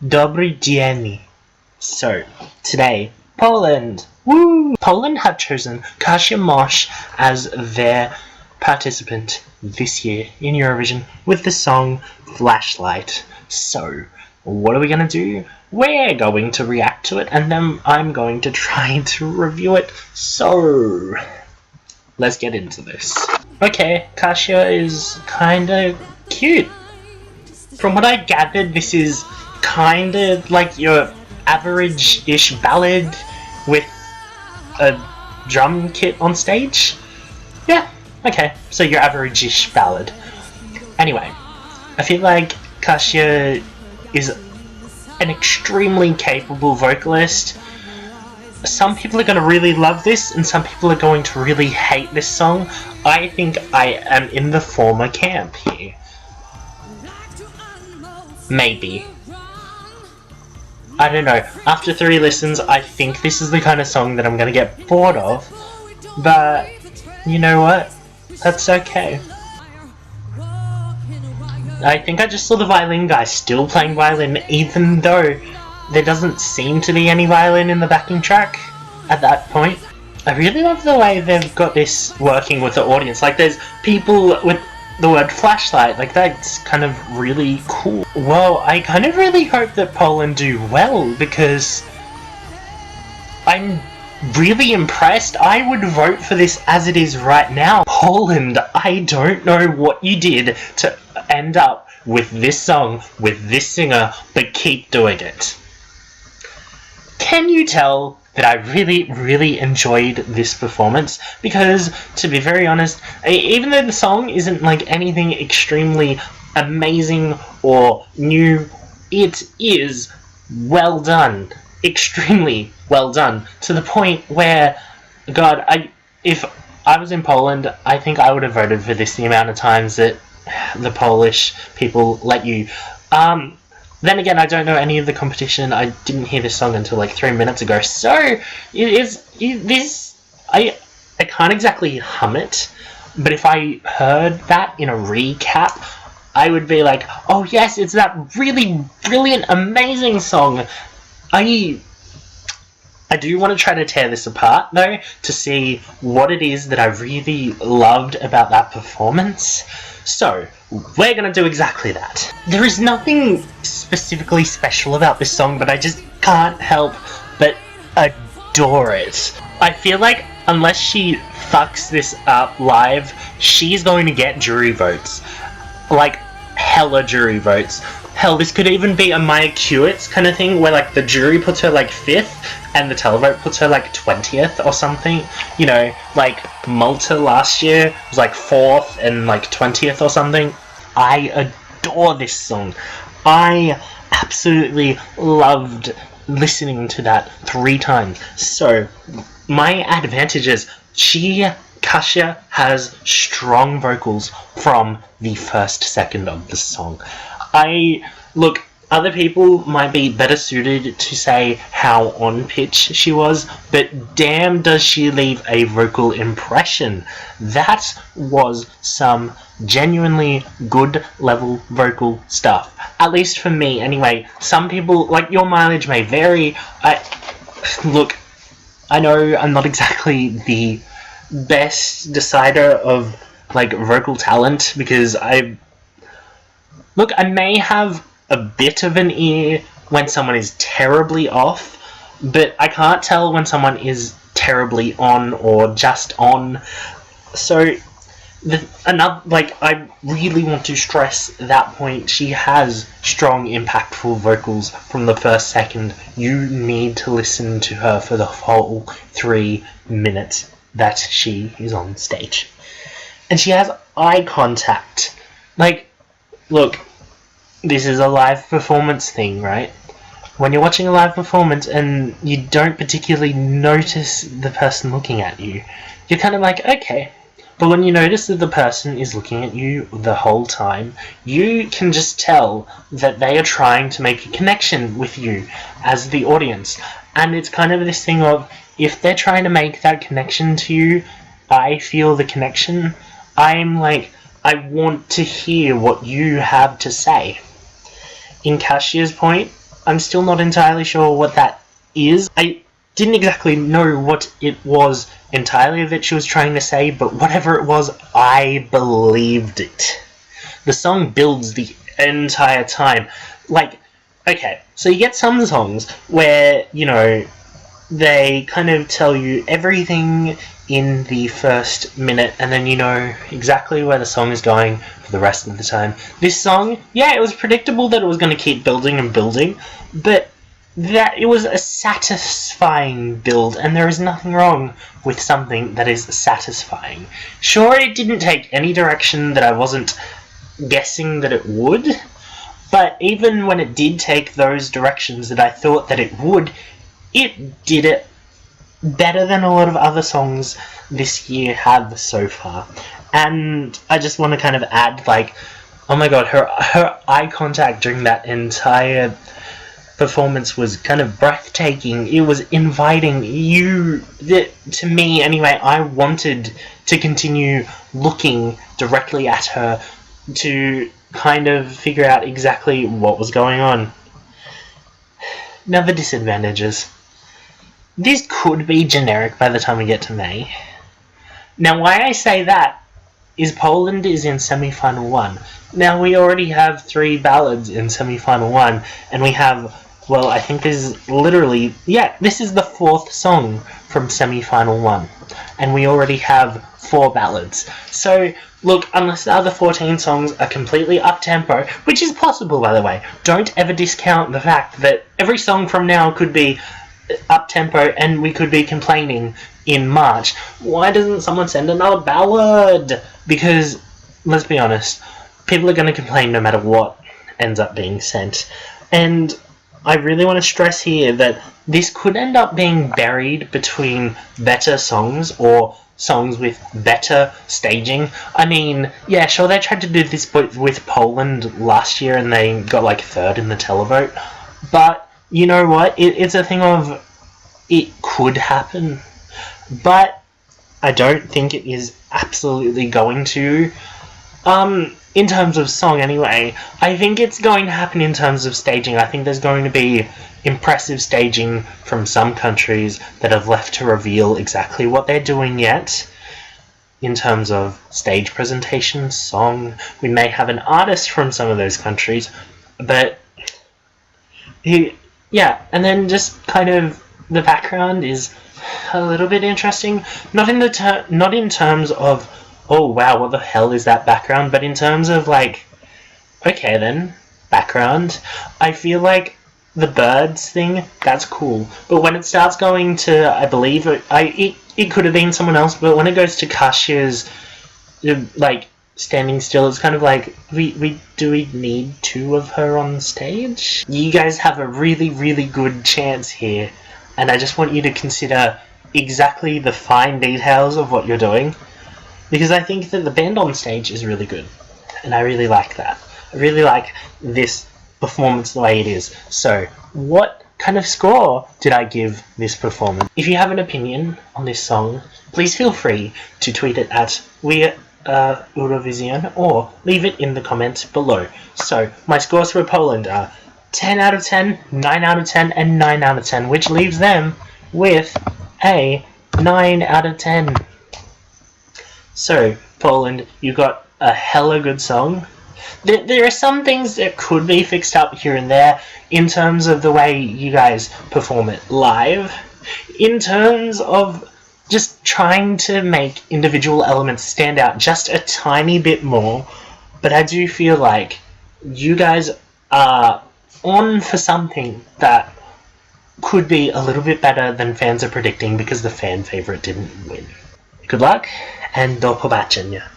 Dobry dzień. So, today, Poland! Woo! Poland have chosen Kasia Moś as their participant this year in Eurovision with the song Flashlight. So, what are we gonna do? We're going to react to it and then I'm going to try to review it. So, let's get into this. Okay, Kasia is kinda cute. From what I gathered, this is kinda like your average-ish ballad with a drum kit on stage. Yeah, okay, so your average-ish ballad. Anyway, I feel like Kasia is an extremely capable vocalist. Some people are going to really love this and some people are going to really hate this song. I think I am in the former camp here. Maybe. I don't know. After 3 listens, I think this is the kind of song that I'm going to get bored of. But, you know what? That's okay. I think I just saw the violin guy still playing violin, even though there doesn't seem to be any violin in the backing track at that point. I really love the way they've got this working with the audience. Like, there's people with the word flashlight, like that's kind of really cool. Well, I kind of really hope that Poland do well because I'm really impressed. I would vote for this as it is right now. Poland, I don't know what you did to end up with this song, with this singer, but keep doing it. Can you tell that I really enjoyed this performance? Because, to be very honest, even though the song isn't like anything extremely amazing or new, it is well done. Extremely well done. To the point where, God, if I was in Poland, I think I would have voted for this the amount of times that the Polish people let you. Then again, I don't know any of the competition. I didn't hear this song until like 3 minutes ago. So, I can't exactly hum it, but if I heard that in a recap, I would be like, oh yes, it's that really brilliant, amazing song. I do want to try to tear this apart, though, to see what it is that I really loved about that performance. So, we're going to do exactly that. There is nothing specifically special about this song, but I just can't help but adore it. I feel like unless she fucks this up live, she's going to get jury votes. Like, hella jury votes. Hell, this could even be a Maya Kewitz kind of thing, where like the jury puts her like 5th, and the televote puts her like 20th or something. You know, like Malta last year was like 4th and like 20th or something. I adore this song. I absolutely loved listening to that 3 times. So, my advantage is Kasia has strong vocals from the first second of the song. Look, other people might be better suited to say how on pitch she was, but damn does she leave a vocal impression. That was some genuinely good level vocal stuff. At least for me, anyway. Some people, like, your mileage may vary. Look, I know I'm not exactly the best decider of, like, vocal talent, because I may have a bit of an ear when someone is terribly off, but I can't tell when someone is terribly on or just on. So, I really want to stress that point. She has strong, impactful vocals from the first second. You need to listen to her for the whole 3 minutes that she is on stage. And she has eye contact. Like, look, this is a live performance thing, right? When you're watching a live performance and you don't particularly notice the person looking at you, you're kind of like, okay. But when you notice that the person is looking at you the whole time, you can just tell that they are trying to make a connection with you as the audience. And it's kind of this thing of, if they're trying to make that connection to you, I feel the connection. I'm like, I want to hear what you have to say. In Kasia's point, I'm still not entirely sure what that is. I didn't exactly know what it was entirely that she was trying to say, but whatever it was, I believed it. The song builds the entire time. Like, okay, so you get some songs where, you know, they kind of tell you everything in the first minute, and then you know exactly where the song is going for the rest of the time. This song, yeah, it was predictable that it was going to keep building and building, but that it was a satisfying build, and there is nothing wrong with something that is satisfying. Sure, it didn't take any direction that I wasn't guessing that it would, but even when it did take those directions that I thought that it would, it did it better than a lot of other songs this year have so far. And I just want to kind of add, like, oh my god, her eye contact during that entire performance was kind of breathtaking. It was inviting. To me anyway, I wanted to continue looking directly at her to kind of figure out exactly what was going on. Now, the disadvantages. This could be generic by the time we get to May. Now, why I say that is Poland is in semi-final 1. Now, we already have 3 ballads in semi-final 1, and we have, well, I think this is literally, yeah, this is the 4th song from semi-final 1, and we already have 4 ballads. So, look, unless the other 14 songs are completely up-tempo, which is possible, by the way, don't ever discount the fact that every song from now could be up-tempo and we could be complaining in March. Why doesn't someone send another ballad? Because, let's be honest, people are going to complain no matter what ends up being sent. And I really want to stress here that this could end up being buried between better songs or songs with better staging. I mean, yeah, sure, they tried to do this with Poland last year and they got like 3rd in the televote, but you know what? It's a thing of it could happen, but I don't think it is absolutely going to. In terms of song, anyway, I think it's going to happen in terms of staging. I think there's going to be impressive staging from some countries that have left to reveal exactly what they're doing yet. In terms of stage presentation, song, we may have an artist from some of those countries, but yeah, and then just kind of the background is a little bit interesting. Not in terms of, oh wow, what the hell is that background? But in terms of like, okay then, background. I feel like the birds thing, that's cool. But when it starts going to, I believe, it could have been someone else, but when it goes to Kasia's, like, standing still, it's kind of like, do we need 2 of her on stage? You guys have a really, really good chance here, and I just want you to consider exactly the fine details of what you're doing, because I think that the band on stage is really good, and I really like that. I really like this performance the way it is. So, what kind of score did I give this performance? If you have an opinion on this song, please feel free to tweet it at Eurovision or leave it in the comments below. So, my scores for Poland are 10 out of 10, 9 out of 10, and 9 out of 10, which leaves them with a 9 out of 10. So, Poland, you got a hella good song. There are some things that could be fixed up here and there in terms of the way you guys perform it live, in terms of just trying to make individual elements stand out just a tiny bit more, but I do feel like you guys are on for something that could be a little bit better than fans are predicting because the fan favourite didn't win. Good luck, and do pobacenia.